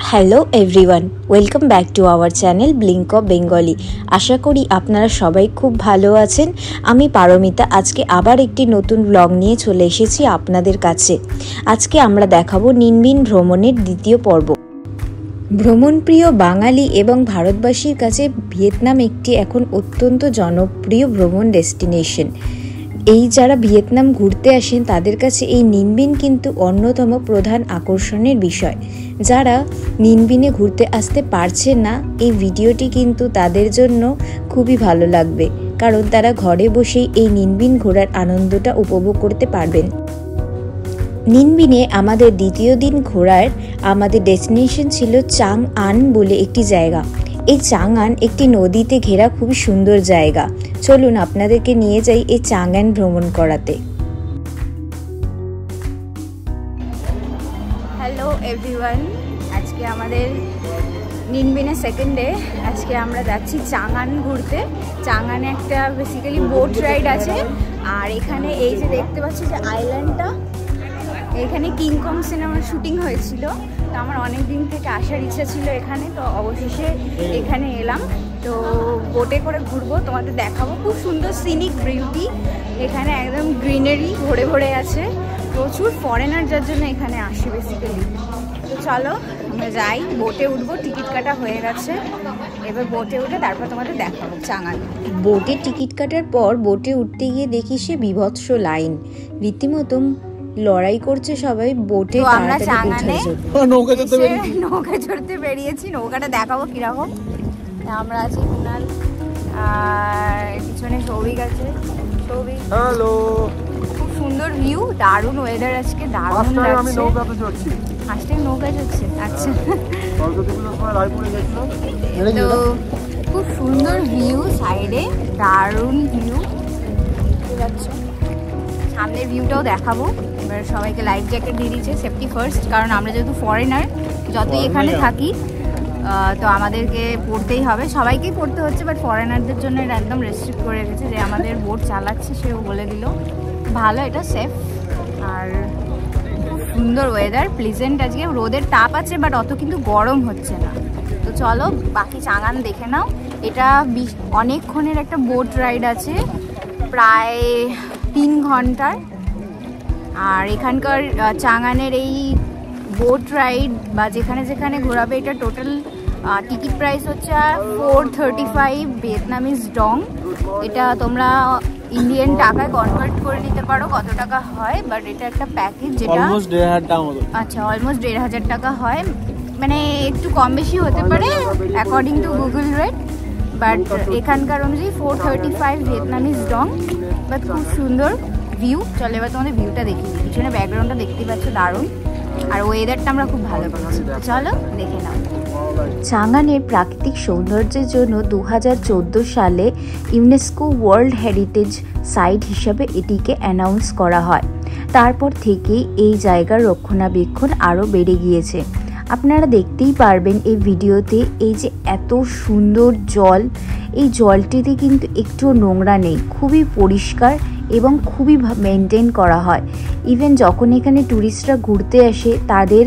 Hello everyone, welcome back to our channel blink of Bengali. আশা করি আপনারা সবাই খুব ভালো আছেন। আমি পারমিতা আজকে আবার একটি নতুন ব্লগ নিয়ে চলে এসেছি আপনাদের কাছে। আজকে আমরা দেখাবো নিনবিন ভ্রমণের দ্বিতীয় পর্ব। ভ্রমণপ্রিয় বাঙালি এবং ভারতবাসীর কাছে ভিয়েতনাম একটি এখন অত্যন্ত জনপ্রিয় ভ্রমণ ডেস্টিনেশন। এই যারা ভিয়েতনাম ঘুরতে আসেন তাদের কাছে এই নিনবিন কিন্তু অন্যতম প্রধান আকর্ষণের বিষয়। যারা নিনবিনে ঘুরতে আসতে পারছে না, এই ভিডিওটি কিন্তু তাদের জন্য খুবই ভালো লাগবে, কারণ তারা ঘরে বসেই এই নিনবিন ঘোরার আনন্দটা উপভোগ করতে পারবেন। নিনবিনে আমাদের দ্বিতীয় দিন ঘোরার আমাদের ডেস্টিনেশন ছিল চাং আন বলে একটি জায়গা। এই চাং আন একটি নদীতে ঘেরা খুবই সুন্দর জায়গা। চলুন আপনাদেরকে নিয়ে যাই এই চাং আন ভ্রমণ করাতে। হ্যালো এভরিওয়ান, আজকে আমাদের নিনবিনের সেকেন্ড ডে। আজকে আমরা যাচ্ছি চাং আন ঘুরতে। চাং আনে একটা বেসিক্যালি বোট রাইড আছে, আর এখানে এই যে দেখতে পাচ্ছি যে আইল্যান্ডটা, এখানে কিংকং সিনেমার শুটিং হয়েছিল। তো আমার অনেক দিন থেকে আসার ইচ্ছা ছিল এখানে, তো অবশেষে এখানে এলাম। তো বোটে করে ঘুরবো, তোমাদের দেখাবো। খুব সুন্দর সিনিক বিউটি, এখানে একদম গ্রিনারি ভরে ভরে আছে। প্রচুর ফরেনার যার জন্য এখানে আসে বেসিক্যালি। তো চলো আমরা যাই, বোটে উঠবো। টিকিট কাটা হয়ে গেছে, এবার বোটে উঠে তারপর তোমাদের দেখাবো চাং আন। বোটে টিকিট কাটার পর বোটে উঠতে গিয়ে দেখি সে বিভৎস লাইন, রীতিমতো লড়াই করছে সবাই বোটে। আমরা চাং আনে নৌকা চড়তে বেরিয়েছি। নৌকাটা দেখাবো কিরকম। আমরা আছি কুনাল, আর পিছনে সৌভিক আছে। সৌভিক, হ্যালো। খুব সুন্দর ভিউ, দারুণ ওয়েদার আজকে, দারুণ লাগছে। ফার্স্ট টাইম নৌকা চড়ছে। আচ্ছা, তো খুব সুন্দর ভিউ, সাইডে দারুণ ভিউ। সামনের ভিউটাও দেখাবো। এবার সবাইকে লাইফ জ্যাকেট দিয়ে দিচ্ছে, সেফটি ফার্স্ট, কারণ আমরা যেহেতু ফরেনার, যতই এখানে থাকি তো আমাদেরকে পড়তেই হবে। সবাইকেই পড়তে হচ্ছে, বাট ফরেনারদের জন্য এটা একদম রেস্ট্রিক্ট করে রেখেছে। যে আমাদের বোট চালাচ্ছে সেও বলে দিল ভালো, এটা সেফ। আর খুব সুন্দর ওয়েদার, প্লিজেন্ট। আজকে রোদের তাপ আছে, বাট অত কিন্তু গরম হচ্ছে না। তো চলো বাকি চাং আন দেখে নাও। এটা অনেকক্ষণের একটা বোট রাইড আছে, প্রায় 3 ঘন্টার। আর এখানকার চাং আনের এই বোট রাইড বা যেখানে যেখানে ঘোরাবে, এটা টোটাল টিকিট প্রাইস হচ্ছে 435 ভিয়েতনামিজ ডং। এটা তোমরা ইন্ডিয়ান টাকায় কনভার্ট করে নিতে পারো কত টাকা হয়, বাট এটা একটা প্যাকেজ যেটা অলমোস্ট 1,500 টাকা মতো। আচ্ছা, অলমোস্ট 1,500 টাকা হয়, মানে একটু কম বেশি হতে পারে according to Google rate, but এখানকার অনুযায়ী 435 ভিয়েতনামিজ ডং। বাট খুব সুন্দর ভিউ। চলো এবার তোমাদের ভিউটা দেখি। পিছনে ব্যাকগ্রাউন্ডটা দেখতে পাচ্ছ, দারুণ। আর ওয়েদারটা আমরা খুব ভালো পাচ্ছি। চলো দেখে নাও। চাং আনের প্রাকৃতিক সৌন্দর্যের জন্য 2014 সালে ইউনেস্কো ওয়ার্ল্ড হেরিটেজ সাইট হিসাবে এটিকে অ্যানাউন্স করা হয়। তারপর থেকেই এই জায়গার রক্ষণাবেক্ষণ আরও বেড়ে গিয়েছে। আপনারা দেখতেই পারবেন এই ভিডিওতে, এই যে এত সুন্দর জল, এই জলটিতে কিন্তু একটুও নোংরা নেই, খুবই পরিষ্কার এবং খুবই মেনটেন করা হয়। ইভেন যখন এখানে ট্যুরিস্টরা ঘুরতে আসে তাদের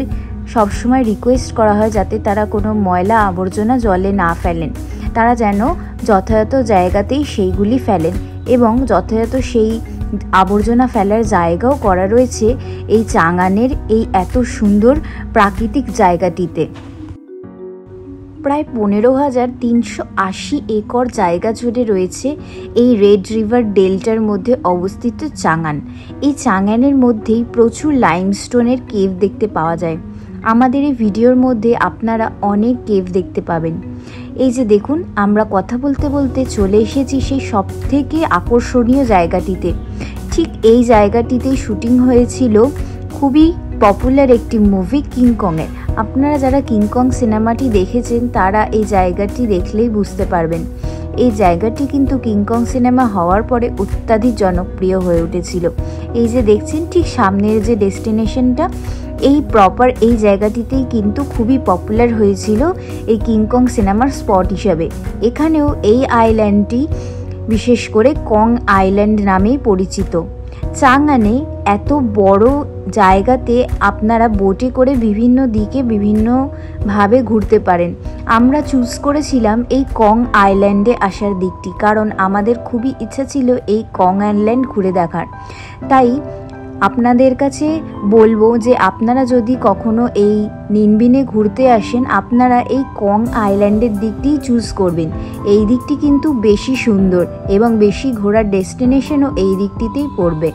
সবসময় রিকোয়েস্ট করা হয় যাতে তারা কোনো ময়লা আবর্জনা জলে না ফেলেন, তারা যেন যথাযথ জায়গাতেই সেইগুলি ফেলেন, এবং যথাযথ সেই আবর্জনা ফেলার জায়গাও করা রয়েছে এই চাং আনের এই এত সুন্দর প্রাকৃতিক জায়গাটিতে। প্রায় 15,380 একর জায়গা জুড়ে রয়েছে এই রেড রিভার ডেল্টার মধ্যে অবস্থিত চাং আন। এই চাং আনের মধ্যেই প্রচুর লাইমস্টোনের কেভ দেখতে পাওয়া যায়। আমাদের এই ভিডিওর মধ্যে আপনারা অনেক কেভ দেখতে পাবেন। এই যে দেখুন, আমরা কথা বলতে বলতে চলে এসেছি সেই সবথেকে আকর্ষণীয় জায়গাটিতে। ঠিক এই জায়গাটিতেই শুটিং হয়েছিল খুবই পপুলার একটি মুভি কিংকংয়ের। আপনারা যারা কিংকং সিনেমাটি দেখেছেন তারা এই জায়গাটি দেখলেই বুঝতে পারবেন। এই জায়গাটি কিন্তু কিংকং সিনেমা হওয়ার পরে অত্যাধিক জনপ্রিয় হয়ে উঠেছিল। এই যে দেখছেন ঠিক সামনের যে ডেস্টিনেশনটা, এই প্রপার এই জায়গাটিতেই কিন্তু খুবই পপুলার হয়েছিল এই কিংকং সিনেমার স্পট হিসাবে। এখানেও এই আইল্যান্ডটি বিশেষ করে কং আইল্যান্ড নামেই পরিচিত। চাঙানে এত বড় জায়গাতে আপনারা বোটে করে বিভিন্ন দিকে বিভিন্নভাবে ঘুরতে পারেন। আমরা চুজ করেছিলাম এই কং আইল্যান্ডে আসার দিকটি, কারণ আমাদের খুবই ইচ্ছা ছিল এই কং আইল্যান্ড ঘুরে দেখার। তাই আপনাদের কাছে বলবো যে আপনারা যদি কখনো এই নিনবিনে ঘুরতে আসেন, আপনারা এই কং আইল্যান্ডের দিকটিই চুজ করবেন। এই দিকটি কিন্তু বেশি সুন্দর এবং বেশি ঘোরার ডেস্টিনেশনও এই দিকটিতেই পড়বে।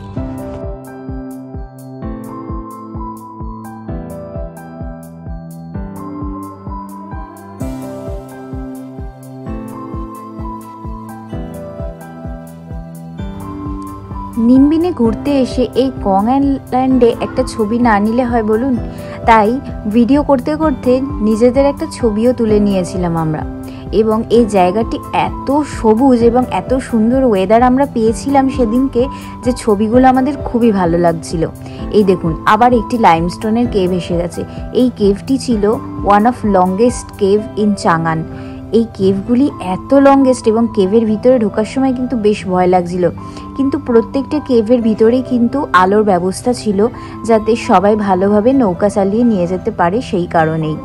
নিনবিনে ঘুরতে এসে এই কং আইল্যান্ডে একটা ছবি না নিলে হয় বলুন? তাই ভিডিও করতে করতে নিজেদের একটা ছবিও তুলে নিয়েছিলাম আমরা। এবং এই জায়গাটি এত সবুজ এবং এত সুন্দর ওয়েদার আমরা পেয়েছিলাম সেদিনকে, যে ছবিগুলো আমাদের খুবই ভালো লাগছিল। এই দেখুন, আবার একটি লাইমস্টোনের কেভ এসে গেছে। এই কেভটি ছিল one of longest cave in চাঙান। এই কেভগুলি এত লংগেস্ট এবং কেভের ভিতরে ঢোকার সময় কিন্তু বেশ ভয় লাগছিল, কিন্তু প্রত্যেকটা কেভের ভিতরেই কিন্তু আলোর ব্যবস্থা ছিল, যাতে সবাই ভালোভাবে নৌকা চালিয়ে নিয়ে যেতে পারে, সেই কারণেই।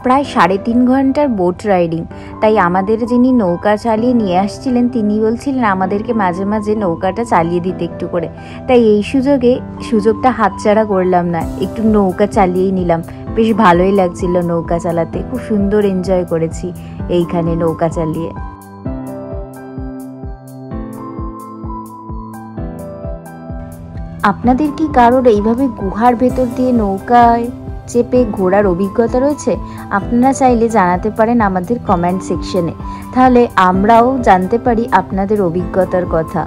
প্রায় 3.5 ঘন্টার বোট রাইডিং। তাই আমাদের যিনি নৌকা চালিয়ে নিয়ে আসছিলেন তিনি বলছিলেন আমাদেরকে মাঝে মাঝে নৌকাটা চালিয়ে দিতে একটু করে। তাই এই সুযোগটা হাতছাড়া করলাম না, একটু নৌকা চালিয়েই নিলাম। বেশ ভালোই লাগছিল নৌকা চালাতে, খুব সুন্দর এনজয় করেছি এইখানে নৌকা চালিয়ে। আপনাদের কি কারোর এইভাবে গুহার ভেতর দিয়ে নৌকায় চেপে ঘোরার অভিজ্ঞতা রয়েছে? আপনারা চাইলে জানাতে পারেন আমাদের কমেন্ট সেকশনে, তাহলে আমরাও জানতে পারি আপনাদের অভিজ্ঞতার কথা।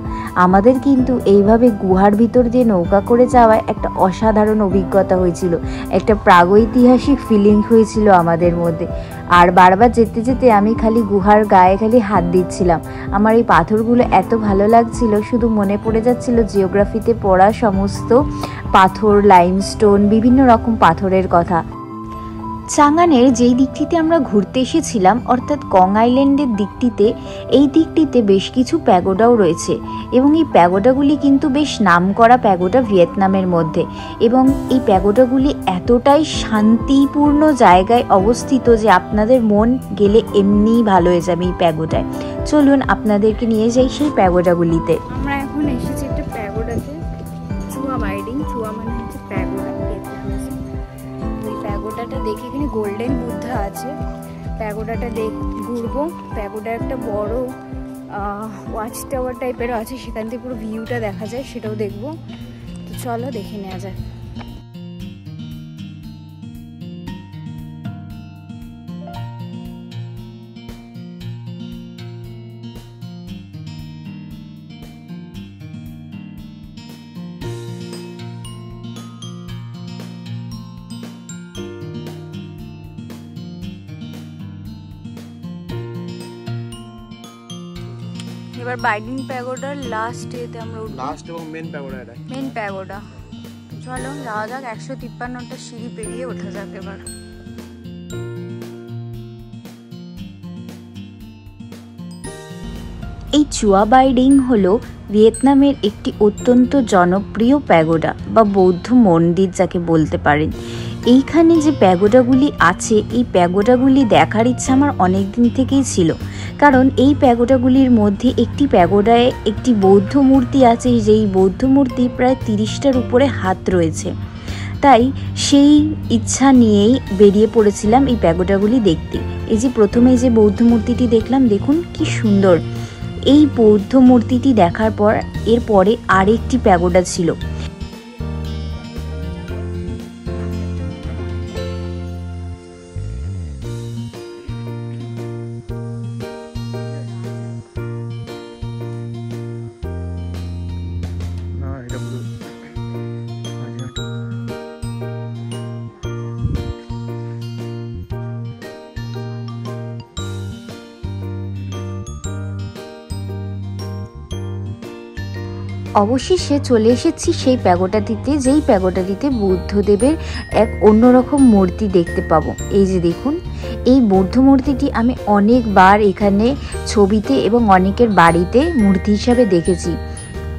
আমাদের কিন্তু এইভাবে গুহার ভিতর দিয়ে নৌকা করে যাওয়ায় একটা অসাধারণ অভিজ্ঞতা হয়েছিল, একটা প্রাগৈতিহাসিক ফিলিং হয়েছিল আমাদের মধ্যে। আর বারবার যেতে যেতে আমি খালি গুহার গায়ে খালি হাত দিচ্ছিলাম। আমার এই পাথরগুলো এত ভালো লাগছিল, শুধু মনে পড়ে যাচ্ছিল জিওগ্রাফিতে পড়া সমস্ত পাথর, লাইমস্টোন, বিভিন্ন রকম পাথরের কথা। চাঙানের যেই দিকটিতে আমরা ঘুরতে এসেছিলাম, অর্থাৎ কং আইল্যান্ডের দিকটিতে, এই দিকটিতে বেশ কিছু প্যাগোডাও রয়েছে এবং এই প্যাগোডাগুলি কিন্তু বেশ নামকরা প্যাগোডা ভিয়েতনামের মধ্যে। এবং এই প্যাগোডাগুলি এতটাই শান্তিপূর্ণ জায়গায় অবস্থিত যে আপনাদের মন গেলে এমনিই ভালো হয়ে যাবে এই প্যাগোডায়। চলুন আপনাদেরকে নিয়ে যাই সেই প্যাগোডাগুলিতে। আমরা এখন এসেছি একটা প্যাগোডাতে, চুয়া বাইডিং। চুয়া মানে হচ্ছে প্যাগোডা ভিয়েতনামে। ওই প্যাগোডাটা দেখে এখানে গোল্ডেন বুদ্ধা আছে। প্যাগোডাটা ঘুরবো। প্যাগোডা একটা বড় ওয়াচ টাওয়ার টাইপেরও আছে, সেখান থেকে পুরো ভিউটা দেখা যায়, সেটাও দেখবো। তো চলো দেখে নেওয়া যায়। এবার বাইডিং প্যাগোডার লাস্ট এতে আমরা উঠব, লাস্ট এবং মেন প্যাগোডা। এটা মেন প্যাগোডা। চলো যাওয়া যাক, 153টা সিঁড়ি পেরিয়ে ওঠা যাক এবার। এই চুয়া বাইডিং হলো ভিয়েতনামের একটি অত্যন্ত জনপ্রিয় প্যাগোডা বা বৌদ্ধ মন্দির যাকে বলতে পারেন। এইখানে যে প্যাগোডাগুলি আছে, এই প্যাগোডাগুলি দেখার ইচ্ছা আমার অনেক দিন থেকেই ছিল, কারণ এই প্যাগোডাগুলির মধ্যে একটি প্যাগোডায় একটি বৌদ্ধ মূর্তি আছে, যেই বৌদ্ধ মূর্তি প্রায় 30টার উপরে হাত রয়েছে। তাই সেই ইচ্ছা নিয়েই বেরিয়ে পড়েছিলাম এই প্যাগোডাগুলি দেখতে। এই যে প্রথমে যে বৌদ্ধ মূর্তিটি দেখলাম, দেখুন কি সুন্দর। এই বৌদ্ধ মূর্তিটি দেখার পর এরপরে আরেকটি প্যাগোডা ছিল। অবশেষে চলে এসেছি সেই প্যাগোডাটিতে, যেই প্যাগোডাটিতে বুদ্ধদেবের এক অন্যরকম মূর্তি দেখতে পাবো। এই যে দেখুন, এই বৌদ্ধ মূর্তিটি আমি অনেকবার এখানে ছবিতে এবং অনেকের বাড়িতে মূর্তি হিসাবে দেখেছি।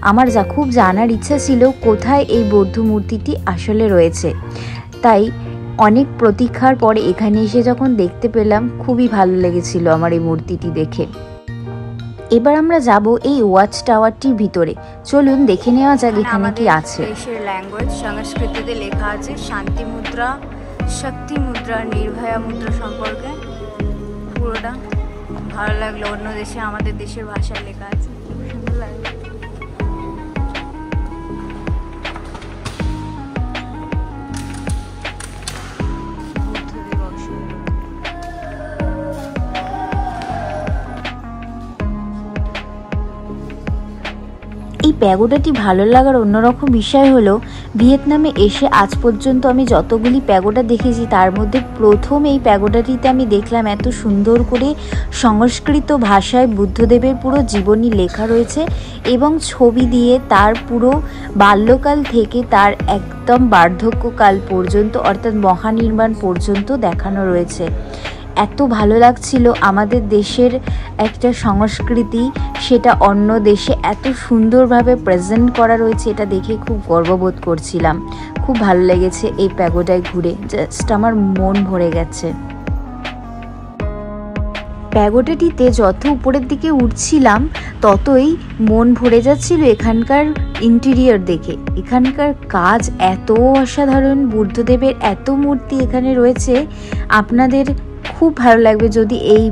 আমার খুব জানার ইচ্ছা ছিল কোথায় এই বৌদ্ধ মূর্তিটি আসলে রয়েছে, তাই অনেক প্রতীক্ষার পরে এখানে এসে যখন দেখতে পেলাম খুবই ভালো লেগেছিল আমার এই মূর্তিটি দেখে। এবার আমরা যাব এই ওয়াচ টাওয়ারটির ভিতরে, চলুন দেখে নেওয়া যাক এখানে কি আছে। দেশের ল্যাঙ্গুয়েজ সংস্কৃতিতে লেখা আছে শান্তি মুদ্রা, শক্তি মুদ্রা, নির্ভয়া মুদ্রা সম্পর্কে পুরোটা। ভালো লাগলো, অন্য দেশে আমাদের দেশের ভাষায় লেখা আছে, সুন্দর লাগলো। এই প্যাগোডাটি ভালো লাগার অন্যরকম বিষয় হলো, ভিয়েতনামে এসে আজ পর্যন্ত আমি যতগুলি প্যাগোডা দেখেছি তার মধ্যে প্রথম এই প্যাগোডাটিতে আমি দেখলাম এত সুন্দর করে সংস্কৃত ভাষায় বুদ্ধদেবের পুরো জীবনী লেখা রয়েছে এবং ছবি দিয়ে তার পুরো বাল্যকাল থেকে তার একদম বার্ধক্যকাল পর্যন্ত অর্থাৎ মহানির্বাণ পর্যন্ত দেখানো রয়েছে। এত ভালো লাগছিল, আমাদের দেশের একটা সংস্কৃতি সেটা অন্য দেশে এত সুন্দরভাবে প্রেজেন্ট করা রয়েছে, এটা দেখে খুব গর্ববোধ করছিলাম। খুব ভালো লেগেছে এই প্যাগোডায় ঘুরে, জাস্ট আমার মন ভরে গেছে। প্যাগোডাটিতে যত উপরের দিকে উঠছিলাম ততই মন ভরে যাচ্ছিল এখানকার ইন্টেরিয়র দেখে। এখানকার কাজ এত অসাধারণ, বুদ্ধদেবের এত মূর্তি এখানে রয়েছে, আপনাদের খুব ভালো লাগবে যদি এই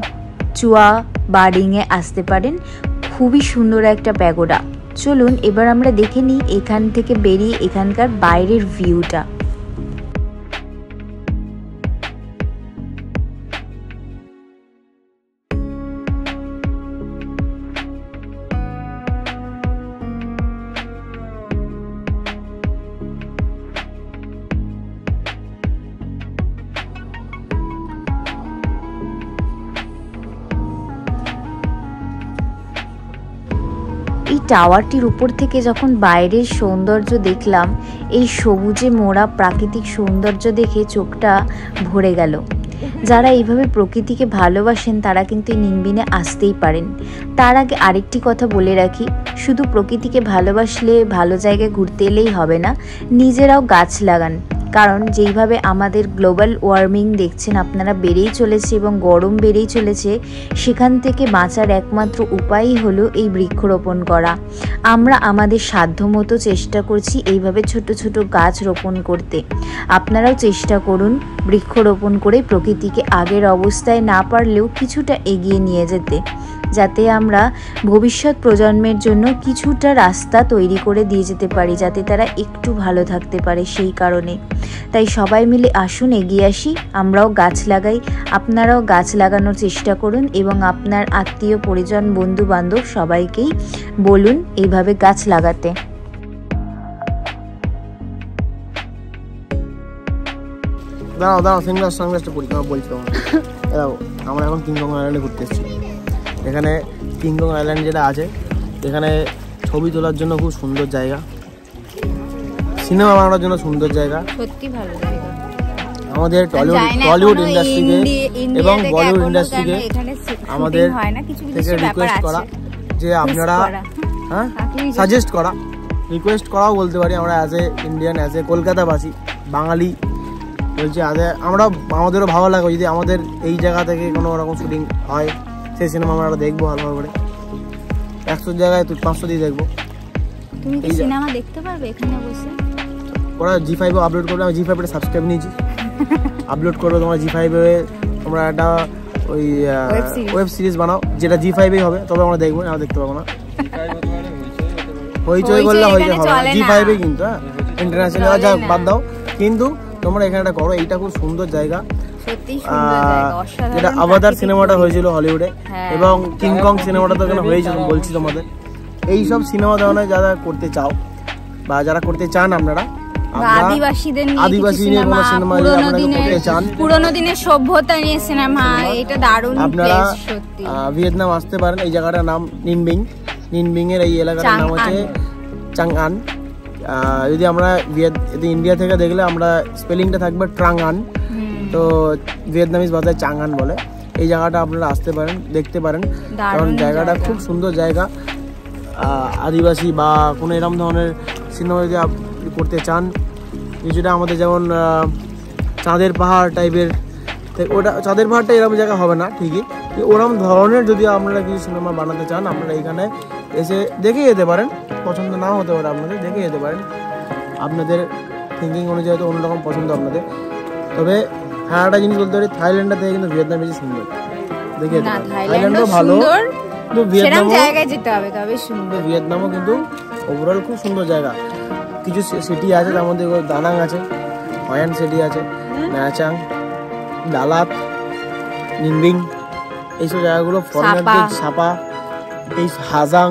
চুয়া বার্ডিংয়ে আসতে পারেন। খুবই সুন্দর একটা প্যাগোডা। চলুন এবার আমরা দেখে নিই এখান থেকে বেরিয়ে এখানকার বাইরের ভিউটা। এই টাওয়ারটির উপর থেকে যখন বাইরের সৌন্দর্য দেখলাম, এই সবুজে মোড়া প্রাকৃতিক সৌন্দর্য দেখে চোখটা ভরে গেল। যারা এইভাবে প্রকৃতিকে ভালোবাসেন তারা কিন্তু এই নিনবিনে আসতেই পারেন। তার আগে আরেকটি কথা বলে রাখি, শুধু প্রকৃতিকে ভালোবাসলে ভালো জায়গায় ঘুরতে এলেই হবে না, নিজেরাও গাছ লাগান। কারণ যেইভাবে আমাদের গ্লোবাল ওয়ার্মিং দেখছেন আপনারা বেড়েই চলেছে এবং গরম বেড়েই চলেছে, সেখান থেকে বাঁচার একমাত্র উপায়ই হলো এই বৃক্ষরোপণ করা। আমরা আমাদের সাধ্যমতো চেষ্টা করছি এইভাবে ছোট ছোট গাছ রোপণ করতে। আপনারাও চেষ্টা করুন বৃক্ষরোপণ করে প্রকৃতিকে আগের অবস্থায় না পারলেও কিছুটা এগিয়ে নিয়ে যেতে, যাতে আমরা ভবিষ্যৎ প্রজন্মের জন্য কিছুটা রাস্তা তৈরি করে দিয়ে যেতে পারি, যাতে তারা একটু ভালো থাকতে পারে। সেই কারণে তাই সবাই মিলে আসুন এগিয়ে আসি, আমরাও গাছ লাগাই। আপনারাও গাছ লাগানোর চেষ্টা করুন এবং আপনার আত্মীয় পরিজন বন্ধু বান্ধব সবাইকেই বলুন এইভাবে গাছ লাগাতে। দাঁড়াও দাঁড়াও, সানগ্লাসটা পরি, বলছি আমরা এখন কিংকং আইল্যান্ডে ঘুরতে এসেছি। এখানে কিংকং আইল্যান্ড যেটা আছে, এখানে ছবি তোলার জন্য খুব সুন্দর জায়গা, সিনেমা বানানোর জন্য সুন্দর জায়গা, সত্যি ভালো জায়গা। আমাদের টলিউড ইন্ডাস্ট্রিকে এবং বলিউড ইন্ডাস্ট্রিকে আমাদের থেকে রিকোয়েস্ট করা যে আপনারা সাজেস্ট করা, রিকোয়েস্ট করাও বলতে পারি, আমরা as a Indian, as a কলকাতাবাসী বাঙালি বলছি, আমাদেরও ভালো লাগে যদি আমাদের এই জায়গা থেকে কোনো রকম শুটিং হয়, সেই সিনেমা আমরা দেখবো ভালো করে। 100 জায়গায় 500 দিয়ে দেখবো। তুমি কি সিনেমা দেখতে পারবে এখানে বসে? ওরা G5 আপলোড করবে, আমি G5 এর সাবস্ক্রাইব নিয়েছি, আপলোড করবে তোমার G5 এ, তোমরা একটা ওই ওয়েব সিরিজ বানাও যেটা G5 এই হবে, তবে আমরা দেখবো, আমরা দেখতে পাবো না। হইচই করলে হইতে হবে G5 এ, কিন্তু হ্যাঁ ইন্টারন্যাশনাল যা বাদ দাও, কিন্তু তোমরা এখানে একটা করো। এইটা খুব সুন্দর জায়গা, যেটা আভাতার সিনেমাটা হয়েছিল হলিউডে এবং কিংকং সিনেমাটা তো এখানে হয়েছিল বলছি তোমাদের। এইসব সিনেমা ধরনের যারা করতে চাও বা যারা করতে চান, আপনারা আদিবাসী নিয়ে কোনো সিনেমা করতে চান, পুরোনো দিনের সভ্যতা নিয়ে সিনেমা, এটা দারুণ। আপনারা ভিয়েতনাম আসতে পারেন। এই জায়গাটার নাম নিনবিং। নিনবিং এর এই এলাকাটার নাম হচ্ছে চাংআন। যদি আমরা ইন্ডিয়া থেকে দেখলে আমরা স্পেলিংটা থাকবে ট্রাংআন, তো ভিয়েতনামিজ ভাষায় চাংআন বলে। এই জায়গাটা আপনারা আসতে পারেন, দেখতে পারেন, কারণ জায়গাটা খুব সুন্দর জায়গা। আদিবাসী বা কোনো এরকম ধরনের সিনেমা যদি আপনি করতে চান, কিছুটা আমাদের যেমন চাঁদের পাহাড় টাইপের, ওটা চাঁদের পাহাড়টা এরকম জায়গা হবে না ঠিকই, ওরকম ধরনের যদি আপনারা কিছু সিনেমা বানাতে চান, আপনারা এখানে এসে দেখে যেতে পারেন। পছন্দ নাও হতে পারে আপনাদের, দেখে যেতে পারেন, আপনাদের থিঙ্কিং অনুযায়ী তো অন্যরকম পছন্দ আপনাদের। তবে হ্যাঁ, একটা জিনিস বলতে পারি, থাইল্যান্ডের থেকে কিন্তু ভিয়েতনাম বেশি সুন্দর। দেখে যেতে পারেন, থাইল্যান্ডও ভালো, কিন্তু ভিয়েতনামও কিন্তু ওভারঅল খুব সুন্দর জায়গা। কিছু সিটি আছে, তার মধ্যে দানাং আছে, হয়ান সিটি আছে, ন্যাচাং, ডালাত, নিংবিং, এইসব জায়গাগুলো ফরেনারদের, সাপা, এই হাজাং,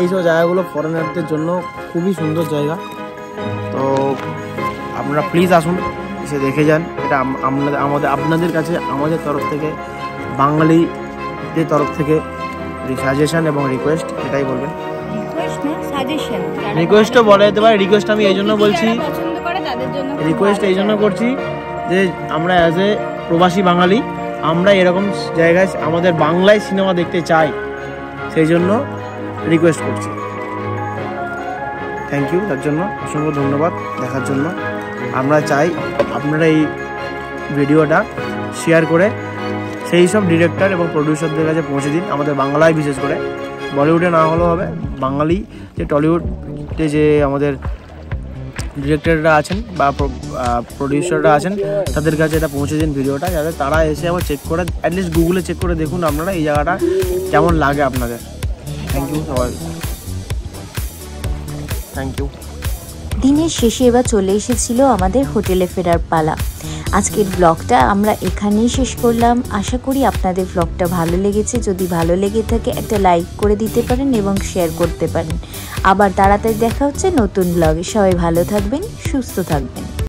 এইসব জায়গাগুলো ফরেনারদের জন্য খুবই সুন্দর জায়গা। তো আপনারা প্লিজ আসুন, এসে দেখে যান। এটা আপনাদের কাছে আমাদের তরফ থেকে, বাঙালিদের তরফ থেকে সাজেশন এবং রিকোয়েস্ট, এটাই বলবেন। রিকোয়েস্টও বলা যেতে পারে। রিকোয়েস্ট আমি এই জন্য বলছি, রিকোয়েস্ট এই জন্য করছি যে আমরা অ্যাজ এ প্রবাসী বাঙালি, আমরা এরকম জায়গায় আমাদের বাংলায় সিনেমা দেখতে চাই, সেই জন্য রিকোয়েস্ট করছি। থ্যাংক ইউ, তার জন্য অসংখ্য ধন্যবাদ দেখার জন্য। আমরা চাই আপনারা এই ভিডিওটা শেয়ার করে সেই সব ডিরেক্টর এবং প্রডিউসারদের কাছে পৌঁছে দিন, আমাদের বাংলায় বিশেষ করে, বলিউডে না হলেও হবে, বাঙালি যে টলিউডে যে আমাদের ডিরেক্টররা আছেন বা প্রডিউসাররা আছেন, তাদের কাছে এটা পৌঁছে দিন ভিডিওটা, যাতে তারা এসে আবার চেক করে, অ্যাটলিস্ট গুগলে চেক করে দেখুন আপনারা এই জায়গাটা কেমন লাগে আপনাদের। থ্যাংক ইউ সবাই, থ্যাংক ইউ। দিনের শেষে এবার চলে এসেছিল আমাদের হোটেলে ফেরার পালা। আজকের ব্লগটা আমরা এখানেই শেষ করলাম। আশা করি আপনাদের ব্লগটা ভালো লেগেছে। যদি ভালো লেগে থাকে একটা লাইক করে দিতে পারেন এবং শেয়ার করতে পারেন। আবার তাড়াতাড়ি দেখা হচ্ছে নতুন ব্লগে। সবাই ভালো থাকবেন, সুস্থ থাকবেন।